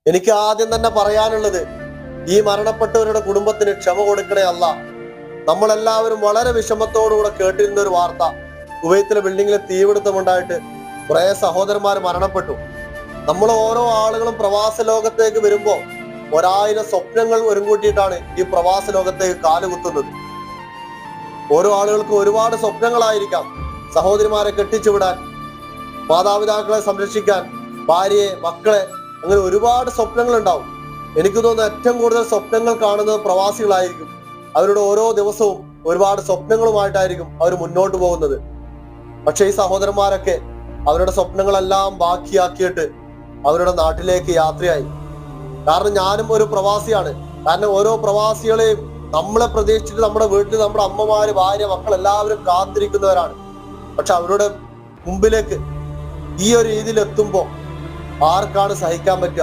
എനിക്ക് ആദ്യം തന്നെ പറയാനുള്ളത്, ഈ മരണപ്പെട്ടവരുടെ കുടുംബത്തിന് ക്ഷമ കൊടുക്കണേ അല്ല. നമ്മളെല്ലാവരും വളരെ വിഷമത്തോടുകൂടെ കേട്ടിരുന്ന ഒരു വാർത്ത, കുവൈത്തിലെ ബിൽഡിങ്ങിൽ തീപിടുത്തമുണ്ടായിട്ട് കുറെ സഹോദരന്മാർ മരണപ്പെട്ടു. നമ്മൾ ഓരോ ആളുകളും പ്രവാസ ലോകത്തേക്ക് വരുമ്പോ 1000 സ്വപ്നങ്ങൾ ഒരുങ്കൂട്ടിയിട്ടാണ് ഈ പ്രവാസ ലോകത്തേക്ക് കാലുകുത്തുന്നത്. ഓരോ ആളുകൾക്കും ഒരുപാട് സ്വപ്നങ്ങളായിരിക്കാം. സഹോദരിമാരെ കെട്ടിച്ചുവിടാൻ, മാതാപിതാക്കളെ സംരക്ഷിക്കാൻ, ഭാര്യയെ, മക്കളെ, അങ്ങനെ ഒരുപാട് സ്വപ്നങ്ങൾ ഉണ്ടാവും. എനിക്ക് തോന്നുന്നു ഏറ്റവും കൂടുതൽ സ്വപ്നങ്ങൾ കാണുന്നത് പ്രവാസികളായിരിക്കും. അവരുടെ ഓരോ ദിവസവും ഒരുപാട് സ്വപ്നങ്ങളുമായിട്ടായിരിക്കും അവർ മുന്നോട്ട് പോകുന്നത്. പക്ഷെ ഈ സഹോദരന്മാരൊക്കെ അവരുടെ സ്വപ്നങ്ങളെല്ലാം ബാക്കിയാക്കിയിട്ട് അവരുടെ നാട്ടിലേക്ക് യാത്രയായി. കാരണം ഞാനും ഒരു പ്രവാസിയാണ്. കാരണം ഓരോ പ്രവാസികളെയും നമ്മളെ പ്രതീക്ഷിച്ചിട്ട് നമ്മുടെ വീട്ടിൽ നമ്മുടെ അമ്മമാര്, ഭാര്യ, മക്കൾ എല്ലാവരും കാത്തിരിക്കുന്നവരാണ്. പക്ഷെ അവരുടെ മുമ്പിലേക്ക് ഈ ഒരു രീതിയിൽ എത്തുമ്പോൾ ആർക്കാണ് സഹിക്കാൻ പറ്റുക?